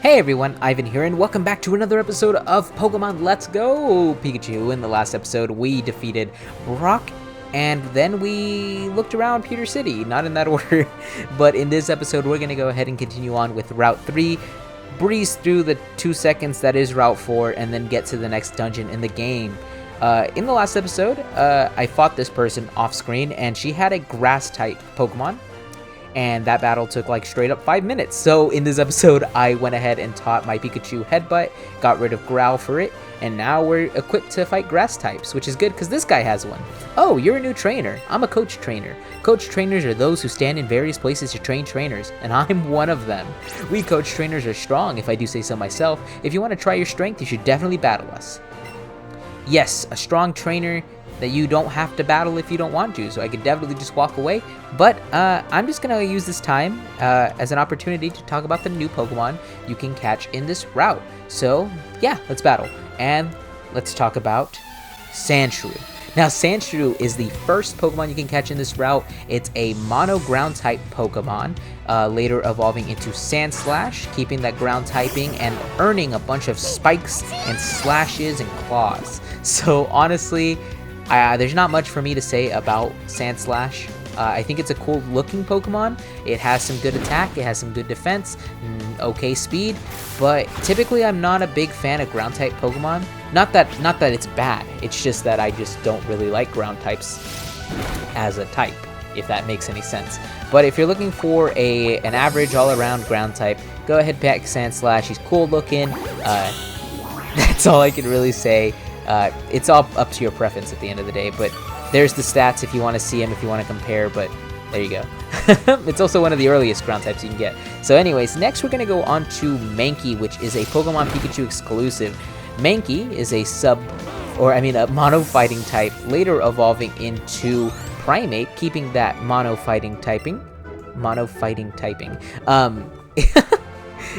Hey everyone, Ivan here, and welcome back to another episode of Pokemon Let's Go Pikachu. In the last episode, we defeated Brock, and then we looked around Pewter City. Not in that order, but in this episode, we're going to go ahead and continue on with Route 3, breeze through the 2 seconds that is Route 4, and then get to the next dungeon in the game. In the last episode, I fought this person off-screen, and she had a Grass-type Pokemon. And that battle took like straight up 5 minutes. So in this episode, I went ahead and taught my Pikachu Headbutt, got rid of Growl for it, and now we're equipped to fight grass types, which is good because this guy has one. Oh, you're a new trainer. I'm a coach trainer. Coach trainers are those who stand in various places to train trainers, and I'm one of them. We coach trainers are strong, if I do say so myself. If you want to try your strength, you should definitely battle us. Yes, a strong trainer that you don't have to battle if you don't want to, so I could definitely just walk away, but I'm just gonna use this time as an opportunity to talk about the new Pokemon you can catch in this route. So yeah, let's battle, and let's talk about Sandshrew. Now Sandshrew is the first Pokemon you can catch in this route. It's a mono ground type Pokemon, later evolving into Sandslash, keeping that ground typing and earning a bunch of spikes and slashes and claws. So honestly, there's not much for me to say about Sandslash. I think it's a cool looking Pokemon. It has some good attack, it has some good defense, okay speed, but typically I'm not a big fan of ground type Pokemon. Not that it's bad, it's just that I just don't really like ground types as a type, if that makes any sense. But if you're looking for an average all around ground type, go ahead pick Sandslash. He's cool looking. That's all I can really say. It's all up to your preference at the end of the day, but there's the stats if you want to see them, if you want to compare, but there you go. It's also one of the earliest ground types you can get. So anyways, next we're going to go on to Mankey, which is a Pokemon Pikachu exclusive. Mankey is a mono fighting type, later evolving into Primate, keeping that mono fighting typing.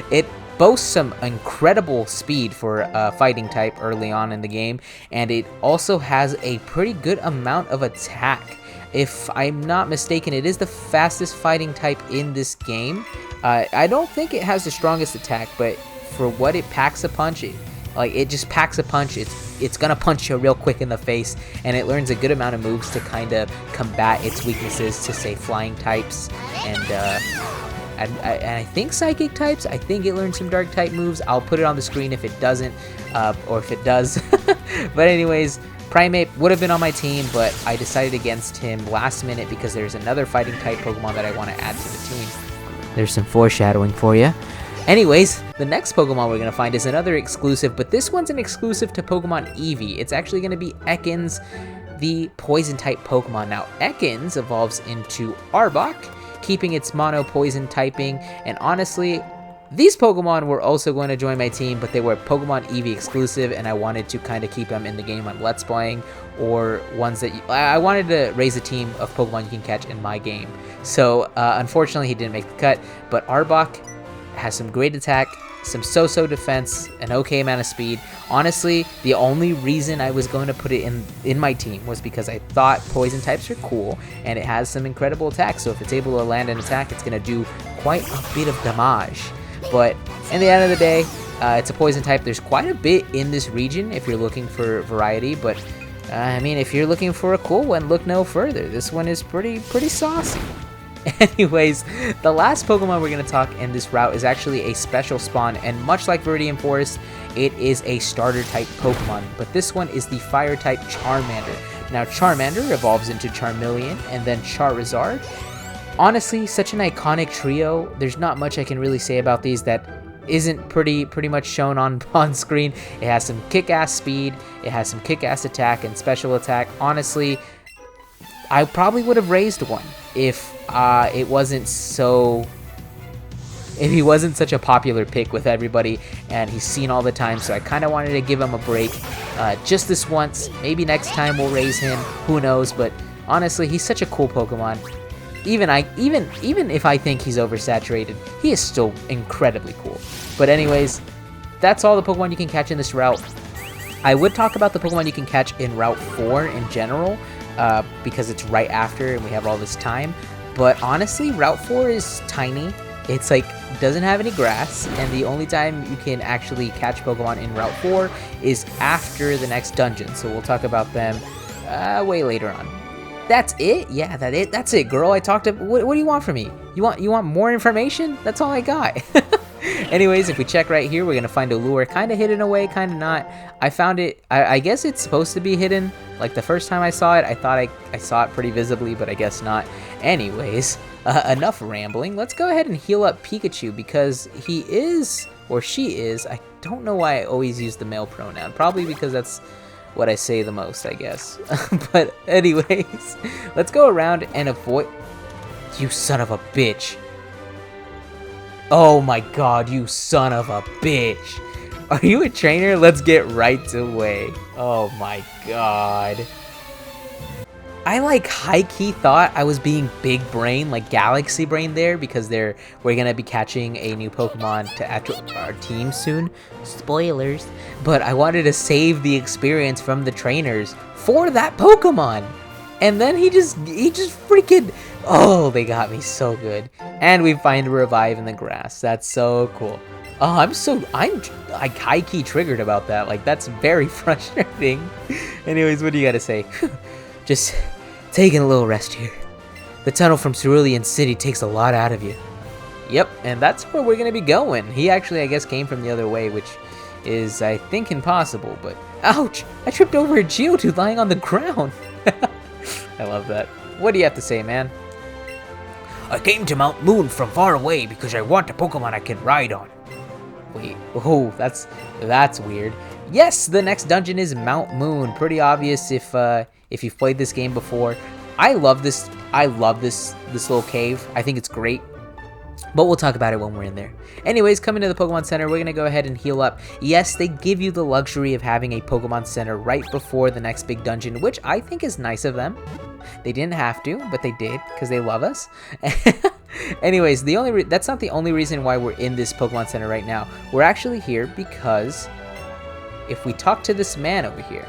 It boasts some incredible speed for a fighting type early on in the game, and it also has a pretty good amount of attack. If I'm not mistaken, it is the fastest fighting type in this game. I don't think it has the strongest attack, but for what it packs a punch, it just packs a punch. It's gonna punch you real quick in the face, and it learns a good amount of moves to kind of combat its weaknesses, to say flying types and I think psychic types. I think it learns some dark type moves. I'll put it on the screen if it doesn't, or if it does. But anyways, Primate would have been on my team, but I decided against him last minute because there's another fighting type Pokemon that I want to add to the team. There's some foreshadowing for you. Anyways, the next Pokemon we're going to find is another exclusive, but this one's an exclusive to Pokemon Eevee. It's actually going to be Ekans, the poison type Pokemon. Now, Ekans evolves into Arbok, keeping its mono poison typing, and honestly, these Pokemon were also going to join my team, but they were Pokemon Eevee exclusive, and I wanted to kind of keep them in the game I'm Let's Playing, or ones that I wanted to raise a team of Pokemon you can catch in my game. So unfortunately, he didn't make the cut, but Arbok has some great attack, some so-so defense, an okay amount of speed. Honestly, the only reason I was going to put it in my team was because I thought poison types are cool, and it has some incredible attack, so if it's able to land an attack, it's going to do quite a bit of damage. But in the end of the day, it's a poison type. There's quite a bit in this region if you're looking for variety, but I mean, if you're looking for a cool one, look no further. This one is pretty saucy. Anyways, the last Pokemon we're going to talk in this route is actually a special spawn, and much like Viridian Forest, it is a starter type Pokemon, but this one is the fire type Charmander. Now Charmander evolves into Charmeleon and then Charizard. Honestly, such an iconic trio. There's not much I can really say about these that isn't pretty much shown on screen. It has some kick-ass speed, it has some kick-ass attack and special attack. Honestly, I probably would have raised one if he wasn't such a popular pick with everybody, and he's seen all the time, so I kind of wanted to give him a break just this once. Maybe next time we'll raise him, who knows, but honestly, he's such a cool Pokemon. Even if I think he's oversaturated, he is still incredibly cool. But anyways, that's all the Pokemon you can catch in this route. I would talk about the Pokemon you can catch in Route 4 in general, because it's right after and we have all this time. But honestly, Route 4 is tiny. It's like doesn't have any grass, and the only time you can actually catch Pokemon in Route 4 is after the next dungeon. So we'll talk about them way later on. That's it? Yeah, that's it, girl. I talked to. What do you want from me? You want more information? That's all I got. Anyways, if we check right here, we're gonna find a lure, kind of hidden away, kind of not. I found it. I guess it's supposed to be hidden. Like the first time I saw it, I thought I saw it pretty visibly, but I guess not. Anyways, enough rambling. Let's go ahead and heal up Pikachu because he is, or she is. I don't know why I always use the male pronoun. Probably because that's what I say the most, I guess. But anyways, let's go around and avoid. You son of a bitch. Oh my god, you son of a bitch. Are you a trainer? Let's get right away. Oh my god. I like high-key thought I was being big brain, like galaxy brain there, because we're gonna be catching a new Pokemon to add to our team soon. Spoilers. But I wanted to save the experience from the trainers for that Pokemon. And then he just freaking, oh, they got me so good. And we find a revive in the grass. That's so cool. Oh, I'm like high-key triggered about that. Like, that's very frustrating. Anyways, what do you gotta say? Just taking a little rest here. The tunnel from Cerulean City takes a lot out of you. Yep, and that's where we're gonna be going. He actually, I guess, came from the other way, which is, I think, impossible, but ouch! I tripped over a Geodude lying on the ground. I love that. What do you have to say, man? I came to Mt.Moon from far away because I want a Pokemon I can ride on. Wait, oh, that's weird. Yes, the next dungeon is Mt.Moon. Pretty obvious if you've played this game before. I love this little cave. I think it's great. But we'll talk about it when we're in there. Anyways, coming to the Pokemon Center, we're going to go ahead and heal up. Yes, they give you the luxury of having a Pokemon Center right before the next big dungeon, which I think is nice of them. They didn't have to, but they did because they love us. Anyways, that's not the only reason why we're in this Pokemon Center right now. We're actually here because if we talk to this man over here.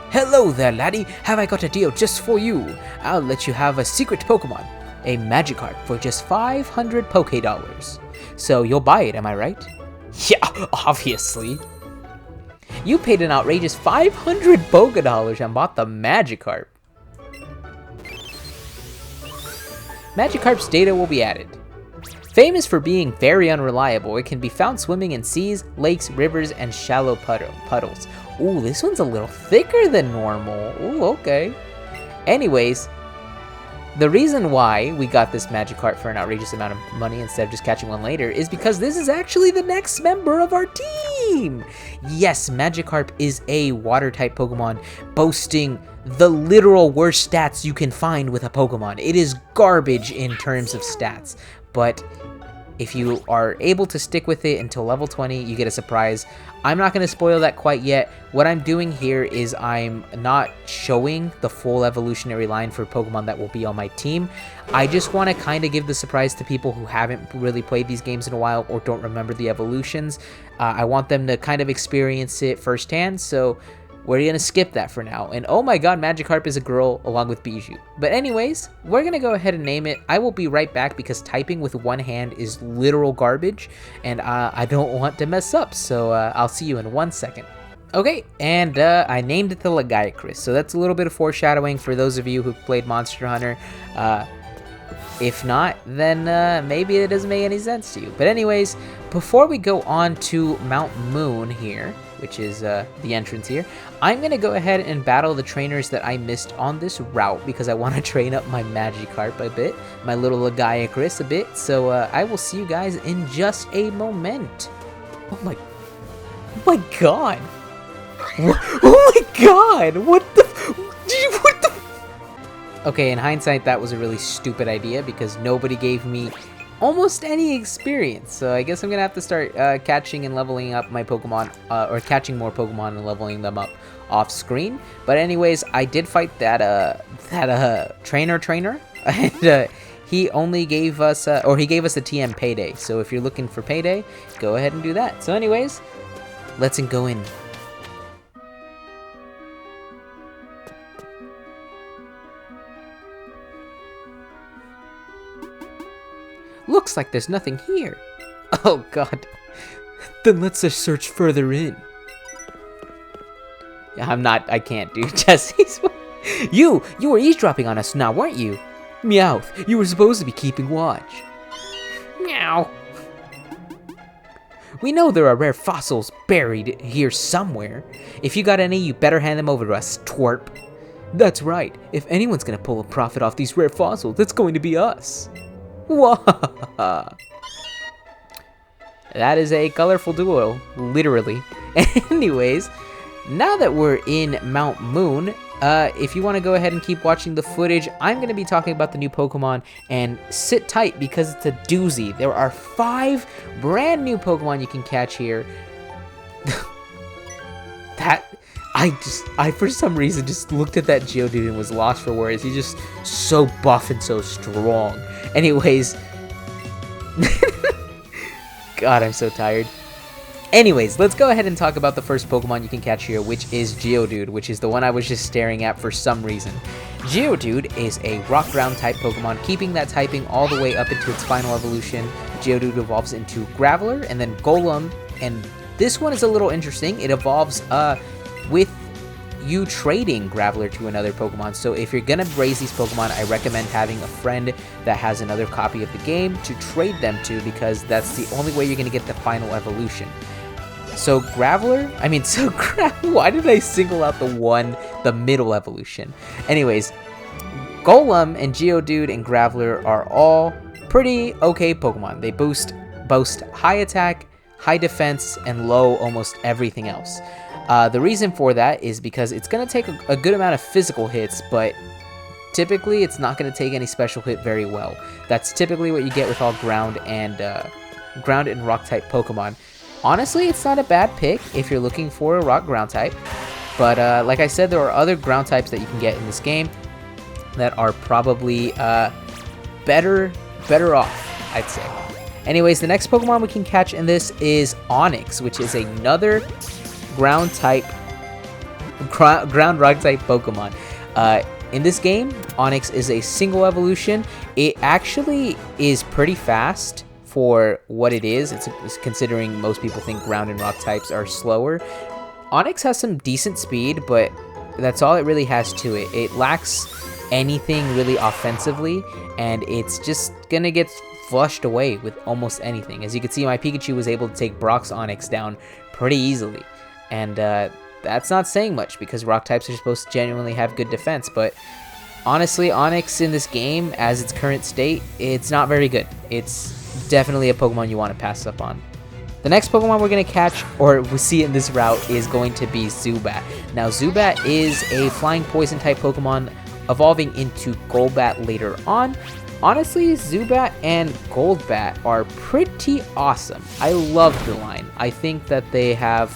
Hello there, laddie. Have I got a deal just for you? I'll let you have a secret Pokemon. A Magikarp for just 500 Poké Dollars. So you'll buy it, am I right? Yeah, obviously. You paid an outrageous 500 Poké Dollars and bought the Magikarp. Magikarp's data will be added. Famous for being very unreliable, it can be found swimming in seas, lakes, rivers, and shallow puddles. Ooh, this one's a little thicker than normal. Ooh, okay. Anyways, the reason why we got this Magikarp for an outrageous amount of money instead of just catching one later is because this is actually the next member of our team! Yes, Magikarp is a water-type Pokemon boasting the literal worst stats you can find with a Pokemon. It is garbage in terms of stats, but if you are able to stick with it until level 20, you get a surprise. I'm not going to spoil that quite yet. What I'm doing here is I'm not showing the full evolutionary line for Pokemon that will be on my team. I just want to kind of give the surprise to people who haven't really played these games in a while or don't remember the evolutions. I want them to kind of experience it firsthand, so we're going to skip that for now. And oh my god, Magikarp is a girl along with Bijou. But anyways, we're going to go ahead and name it. I will be right back because typing with one hand is literal garbage. And I don't want to mess up. So I'll see you in 1 second. Okay, and I named it the Lagiacrus. So that's a little bit of foreshadowing for those of you who've played Monster Hunter. If not, then maybe it doesn't make any sense to you. But anyways, before we go on to Mt.Moon here, which is the entrance here, I'm going to go ahead and battle the trainers that I missed on this route because I want to train up my Magikarp a bit, my little Lagiacrus a bit. So I will see you guys in just a moment. Oh my god. Oh my god. What the... Okay, in hindsight, that was a really stupid idea because nobody gave me almost any experience. So I guess I'm gonna have to start catching and leveling up my Pokemon, or catching more Pokemon and leveling them up off screen. But anyways, I did fight that trainer, and he only gave us, or he gave us a TM Payday. So if you're looking for Payday, go ahead and do that. So anyways, let's go in. Looks like there's nothing here. Oh god. Then let's just search further in. I can't do Jesse's. You were eavesdropping on us now, weren't you? Meowth, you were supposed to be keeping watch. Meow. We know there are rare fossils buried here somewhere. If you got any, you better hand them over to us, twerp. That's right. If anyone's gonna pull a profit off these rare fossils, it's going to be us. Wahahaha. That is a colorful duo, literally. Anyways, now that we're in Mt.Moon, if you want to go ahead and keep watching the footage, I'm going to be talking about the new Pokemon, and sit tight because it's a doozy. There are 5 brand new Pokemon you can catch here. I for some reason just looked at that Geodude and was lost for words. He's just so buff and so strong. Anyways, God, I'm so tired. Anyways, let's go ahead and talk about the first Pokemon you can catch here, which is Geodude, which is the one I was just staring at for some reason. Geodude is a rock ground type Pokemon, keeping that typing all the way up into its final evolution. Geodude evolves into Graveler and then Golem, and this one is a little interesting. It evolves with you trading Graveler to another Pokemon. So if you're gonna raise these Pokemon, I recommend having a friend that has another copy of the game to trade them to, because that's the only way you're gonna get the final evolution. So why did I single out the middle evolution? Anyways, Golem and Geodude and Graveler are all pretty okay Pokemon. They boast high attack, high defense, and low almost everything else. The reason for that is because it's going to take a good amount of physical hits, but typically it's not going to take any special hit very well. That's typically what you get with all ground and rock type Pokemon. Honestly, it's not a bad pick if you're looking for a rock ground type, but like I said, there are other ground types that you can get in this game that are probably better off, I'd say. Anyways, the next Pokemon we can catch in this is Onix, which is another ground rock type Pokemon. In this game, Onix is a single evolution. It actually is pretty fast for what it is. It's considering most people think ground and rock types are slower. Onix has some decent speed, but that's all it really has to it. It lacks anything really offensively, and it's just gonna get flushed away with almost anything. As you can see, my Pikachu was able to take Brock's Onix down pretty easily. And that's not saying much, because rock types are supposed to genuinely have good defense, but honestly, Onix in this game, as its current state, it's not very good. It's definitely a Pokemon you want to pass up on. The next Pokemon we're going to catch, or we see in this route, is going to be Zubat. Now, Zubat is a flying poison type Pokemon, evolving into Golbat later on. Honestly, Zubat and Golbat are pretty awesome. I love the line. I think that they have...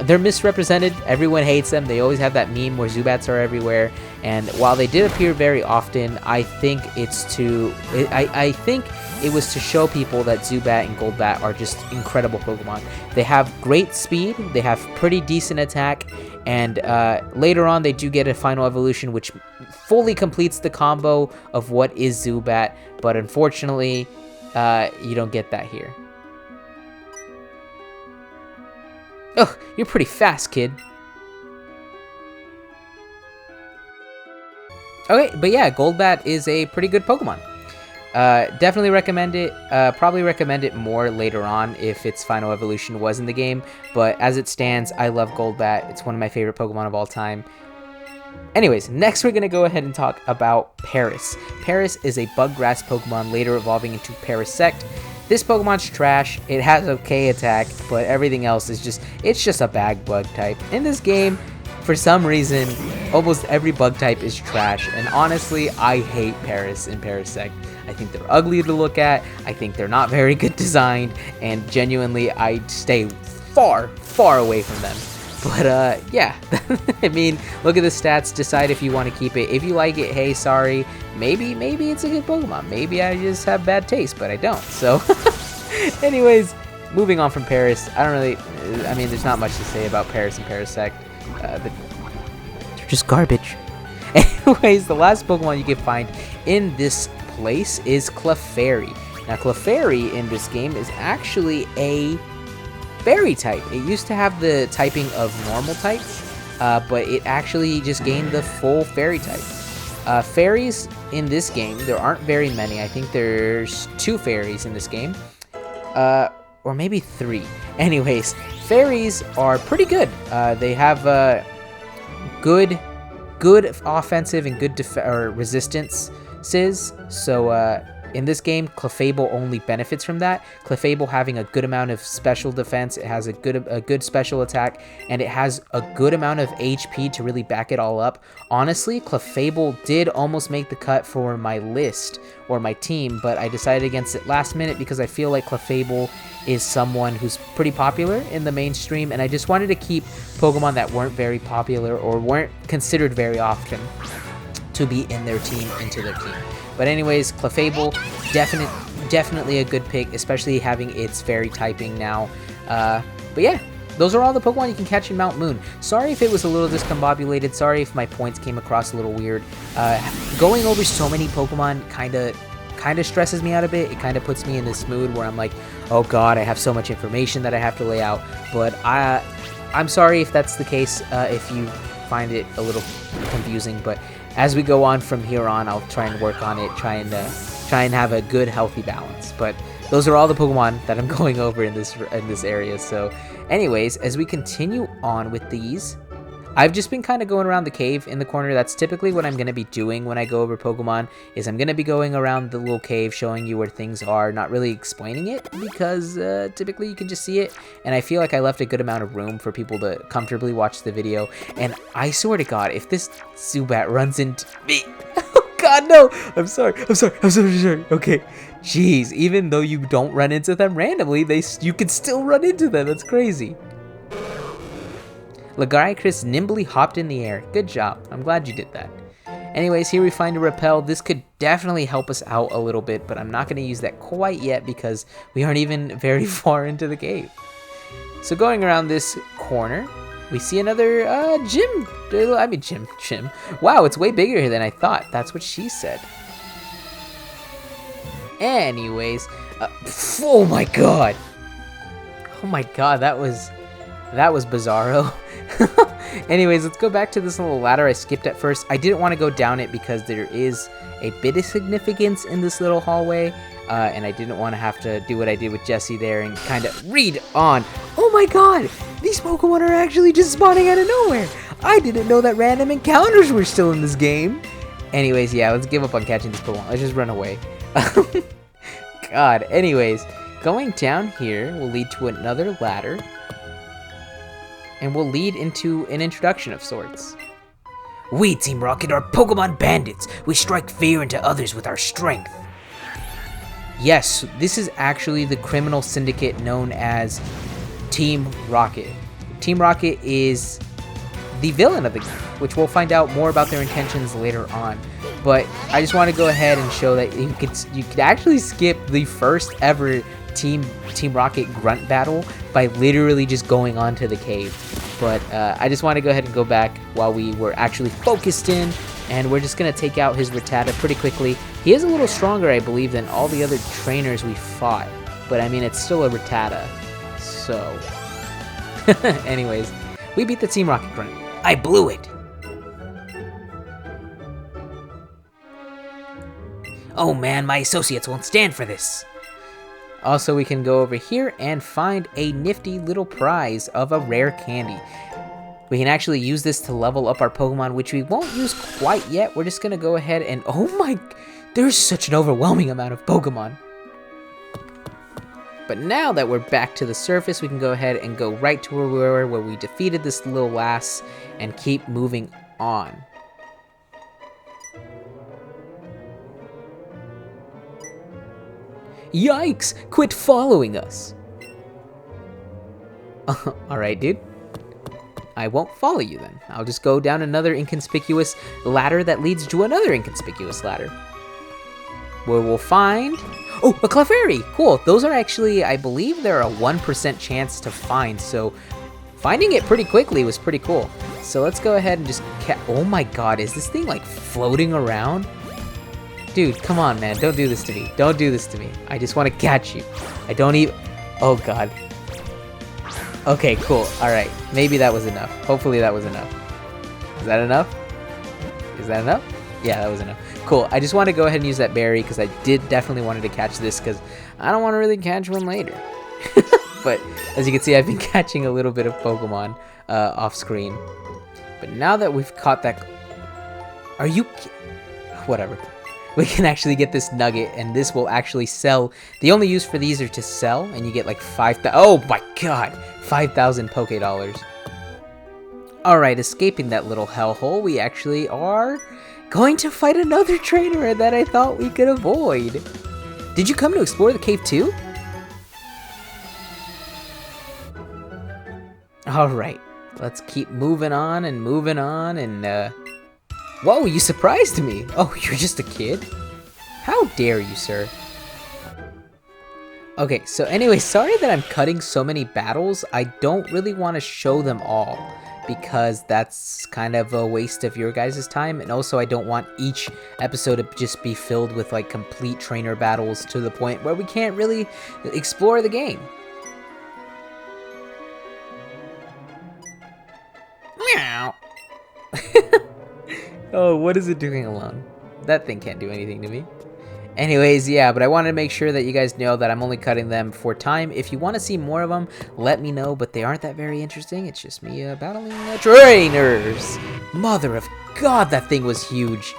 they're misrepresented. Everyone hates them. They always have that meme where Zubats are everywhere, and while they did appear very often, I think I think it was to show people that Zubat and Golbat are just incredible Pokemon. They have great speed, they have pretty decent attack, and later on they do get a final evolution which fully completes the combo of what is Zubat, but unfortunately you don't get that here. Oh, you're pretty fast, kid. Okay, but yeah, Golbat is a pretty good Pokemon. Definitely recommend it. Probably recommend it more later on if its final evolution was in the game. But as it stands, I love Golbat. It's one of my favorite Pokemon of all time. Anyways, next we're going to go ahead and talk about Paris. Paris is a bug grass Pokemon, later evolving into Parasect. This Pokemon's trash. It has okay attack, but everything else is just a bag bug type. In this game, for some reason, almost every bug type is trash, and honestly, I hate Paris and Parasect. I think they're ugly to look at, I think they're not very good designed, and genuinely, I stay far, far away from them. But, yeah, I mean, look at the stats, decide if you want to keep it. If you like it, hey, sorry, maybe it's a good Pokemon. Maybe I just have bad taste, but I don't. So, anyways, moving on from Paris, there's not much to say about Paris and Parasect. They're just garbage. Anyways, the last Pokemon you can find in this place is Clefairy. Now, Clefairy in this game is actually a fairy type. It used to have the typing of normal type, but it actually just gained the full fairy type. Fairies in this game, there aren't very many. I think there's 2 fairies in this game, or maybe 3. Anyways, fairies are pretty good. They have good offensive and good resistances. So in this game, Clefable only benefits from that. Clefable having a good amount of special defense, it has a good special attack, and it has a good amount of HP to really back it all up. Honestly, Clefable did almost make the cut for my list or my team, but I decided against it last minute because I feel like Clefable is someone who's pretty popular in the mainstream, and I just wanted to keep Pokemon that weren't very popular or weren't considered very often to be in their team into their team. But anyways, Clefable, definitely a good pick, especially having its fairy typing now. But yeah, those are all the Pokemon you can catch in Mt.Moon. Sorry if it was a little discombobulated. Sorry if my points came across a little weird. Going over so many Pokemon kind of stresses me out a bit. It kind of puts me in this mood where I'm like, oh god, I have so much information that I have to lay out. But I'm sorry if that's the case, if you find it a little confusing. But as we go on from here on, I'll try and work on it, try and have a good, healthy balance. But those are all the Pokemon that I'm going over in this area. So anyways, as we continue on with these, I've just been kind of going around the cave in the corner. That's typically what I'm going to be doing when I go over Pokemon, is I'm going to be going around the little cave, showing you where things are, not really explaining it, because typically you can just see it, and I feel like I left a good amount of room for people to comfortably watch the video. And I swear to god, if this Zubat runs into me, oh god, no, I'm sorry, okay, jeez, even though you don't run into them randomly, you can still run into them. That's crazy. Lagiacrus nimbly hopped in the air. Good job. I'm glad you did that. Anyways, here we find a Repel. This could definitely help us out a little bit, but I'm not going to use that quite yet because we aren't even very far into the cave. So going around this corner, we see another gym. Gym. Wow, it's way bigger than I thought. That's what she said. Anyways, oh my god. Oh my god, that was bizarro. Anyways, let's go back to this little ladder I skipped at first. I didn't want to go down it because there is a bit of significance in this little hallway, and I didn't want to have to do what I did with Jessie there and kind of read on. Oh my god, these Pokemon are actually just spawning out of nowhere. I didn't know that random encounters were still in this game. Anyways, yeah, let's give up on catching this Pokemon. Let's just run away. God, anyways, going down here will lead to another ladder, and will lead into an introduction of sorts. We, Team Rocket, are Pokemon bandits. We strike fear into others with our strength. Yes, this is actually the criminal syndicate known as Team Rocket. Team Rocket is the villain of the game, which we'll find out more about their intentions later on. But I just want to go ahead and show that you could actually skip the first ever Team Rocket grunt battle by literally just going onto the cave. But I just want to go ahead and go back while we were actually focused in, and we're just going to take out his Rattata pretty quickly. He is a little stronger, I believe, than all the other trainers we fought, but I mean, it's still a Rattata, so... Anyways, we beat the Team Rocket grunt. I blew it! Oh man, my associates won't stand for this! Also, we can go over here and find a nifty little prize of a rare candy. We can actually use this to level up our Pokemon, which we won't use quite yet. We're just going to go ahead and... Oh my... There's such an overwhelming amount of Pokemon. But now that we're back to the surface, we can go ahead and go right to where we were, where we defeated this little lass, and keep moving on. Yikes! Quit following us! Alright, dude. I won't follow you then. I'll just go down another inconspicuous ladder that leads to another inconspicuous ladder. Where we'll find... Oh, a Clefairy! Cool. Those are actually, I believe they're a 1% chance to find, so finding it pretty quickly was pretty cool. So let's go ahead and just... Oh my god, is this thing like floating around? Dude, come on, man. Don't do this to me. Don't do this to me. I just want to catch you. I don't even... Oh, God. Okay, cool. Alright. Maybe that was enough. Hopefully that was enough. Is that enough? Is that enough? Yeah, that was enough. Cool. I just want to go ahead and use that berry because I did definitely wanted to catch this because I don't want to really catch one later. But as you can see, I've been catching a little bit of Pokemon off screen. But now that we've caught that... Are you... Whatever. We can actually get this nugget, and this will actually sell. The only use for these are to sell, and you get like 5,000. Oh my god, 5,000 Poke Dollars. Alright, escaping that little hellhole, we actually are going to fight another trainer that I thought we could avoid. Did you come to explore the cave too? Alright, let's keep moving on and moving on and whoa, you surprised me! Oh, you're just a kid? How dare you, sir? Okay, so anyway, sorry that I'm cutting so many battles. I don't really want to show them all because that's kind of a waste of your guys' time, and also I don't want each episode to just be filled with like complete trainer battles to the point where we can't really explore the game. Meow. Oh, what is it doing alone? That thing can't do anything to me. Anyways, yeah, but I wanted to make sure that you guys know that I'm only cutting them for time. If you want to see more of them, let me know, but they aren't that very interesting. It's just me battling trainers. Mother of God, that thing was huge.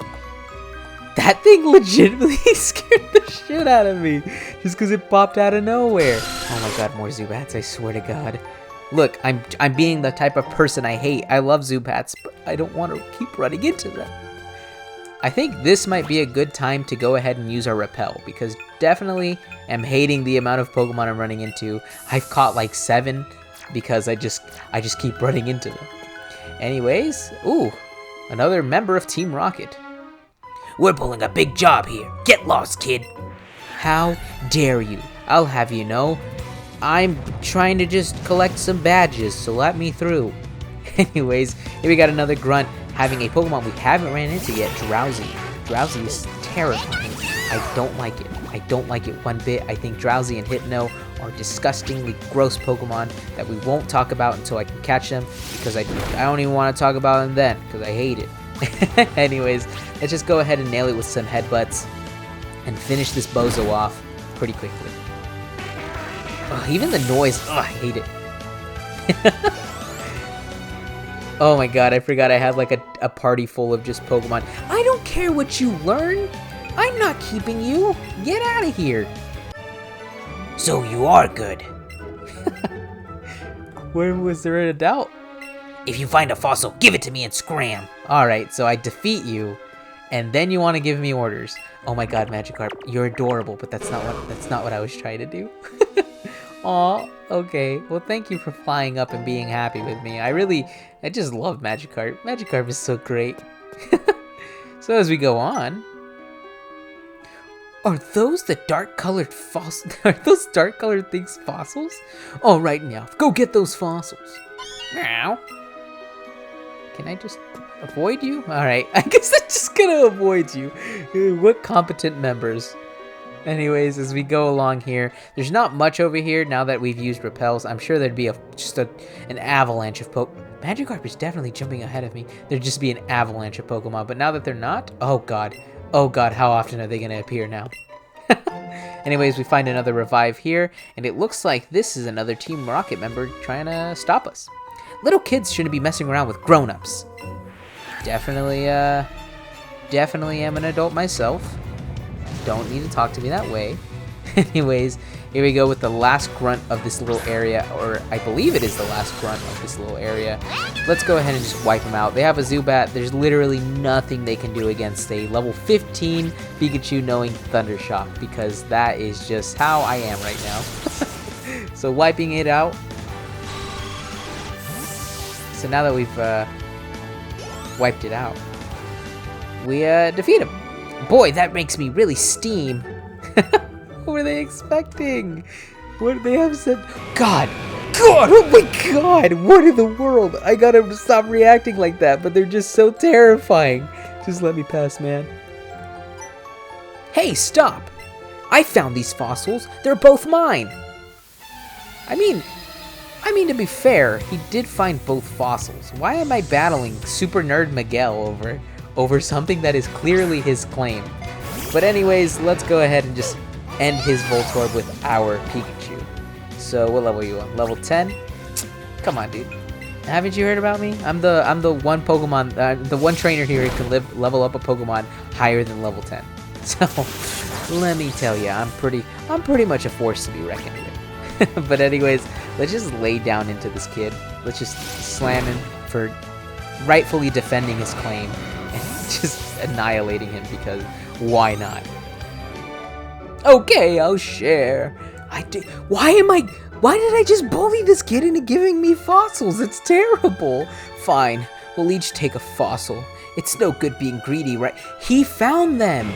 That thing legitimately scared the shit out of me just because it popped out of nowhere. Oh my god, more Zubats, I swear to God. Look, I'm being the type of person I hate. I love Zubats, but I don't want to keep running into them. I think this might be a good time to go ahead and use our Repel, because definitely am hating the amount of Pokemon I'm running into. I've caught like 7 because I just keep running into them. Anyways, ooh, another member of Team Rocket. We're pulling a big job here. Get lost, kid. How dare you? I'll have you know, I'm trying to just collect some badges, so let me through. Anyways, here we got another grunt having a Pokemon we haven't ran into yet, Drowsy. Drowsy is terrifying. I don't like it. I don't like it one bit. I think Drowsy and Hypno are disgustingly gross Pokemon that we won't talk about until I can catch them, because I don't even want to talk about them then, because I hate it. Anyways, let's just go ahead and nail it with some headbutts and finish this bozo off pretty quickly. Ugh, even the noise, ugh, I hate it. Oh my god, I forgot I had like a party full of just Pokemon. I don't care what you learn. I'm not keeping you. Get out of here. So you are good. Where was there a doubt? If you find a fossil, give it to me and scram. Alright, so I defeat you, and then you want to give me orders. Oh my god, Magikarp, you're adorable, but that's not what I was trying to do. Aw, okay. Well, thank you for flying up and being happy with me. I just love Magikarp. Magikarp is so great. So as we go on, are those the dark-colored fossils? Are those dark-colored things fossils? All right, now go get those fossils. Now, can I just avoid you? All right, I guess I'm just gonna avoid you. What competent members? Anyways, as we go along here, there's not much over here now that we've used repels. I'm sure there'd be an avalanche of Magikarp is definitely jumping ahead of me. There'd just be an avalanche of Pokemon, but now that they're not, oh god, how often are they going to appear now? Anyways, we find another revive here, and it looks like this is another Team Rocket member trying to stop us. Little kids shouldn't be messing around with grown-ups. Definitely am an adult myself. Don't need to talk to me that way. Anyways, here we go with the last grunt of this little area, or I believe it is the last grunt of this little area. Let's go ahead and just wipe them out. They have a Zubat. There's literally nothing they can do against a level 15 Pikachu knowing Thunder Shock, because that is just how I am right now. So wiping it out. So now that we've wiped it out, we defeat him. Boy, that makes me really steam. What were they expecting? What did they have said? God, oh my god, what in the world? I gotta stop reacting like that, but they're just so terrifying. Just let me pass, man. Hey, stop! I found these fossils. They're both mine. I mean, to be fair, he did find both fossils. Why am I battling Super Nerd Miguel over something that is clearly his claim? But anyways, let's go ahead and just end his Voltorb with our Pikachu. So what level are you on? Level 10? Come on, dude. Haven't you heard about me? I'm the one Pokemon, the one trainer here who can level up a Pokemon higher than level 10. So let me tell you, I'm pretty much a force to be reckoned with. But anyways, let's just lay down into this kid. Let's just slam him for rightfully defending his claim and just annihilating him, because why not? Okay, I'll share. Why did I just bully this kid into giving me fossils? It's terrible. Fine, we'll each take a fossil. It's no good being greedy, right? He found them.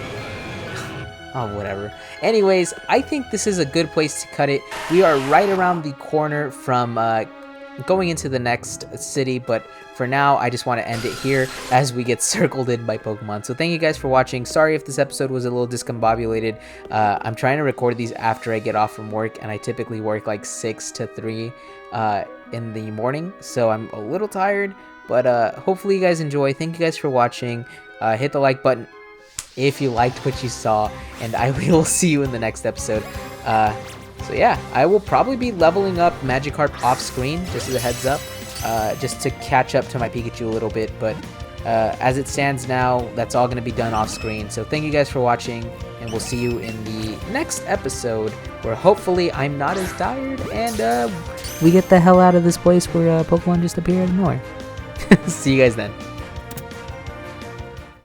Oh, whatever. Anyways, I think this is a good place to cut it. We are right around the corner from going into the next city, but for now, I just want to end it here as we get circled in by Pokemon. So thank you guys for watching. Sorry if this episode was a little discombobulated. I'm trying to record these after I get off from work, and I typically work like 6 to 3 in the morning, so I'm a little tired, but hopefully you guys enjoy. Thank you guys for watching. Hit the like button if you liked what you saw, and I will see you in the next episode. So yeah, I will probably be leveling up Magikarp off screen, just as a heads up, just to catch up to my Pikachu a little bit, but as it stands now, that's all going to be done off screen. So thank you guys for watching, and we'll see you in the next episode, where hopefully I'm not as tired, and we get the hell out of this place where Pokemon just appear out of nowhere. See you guys then.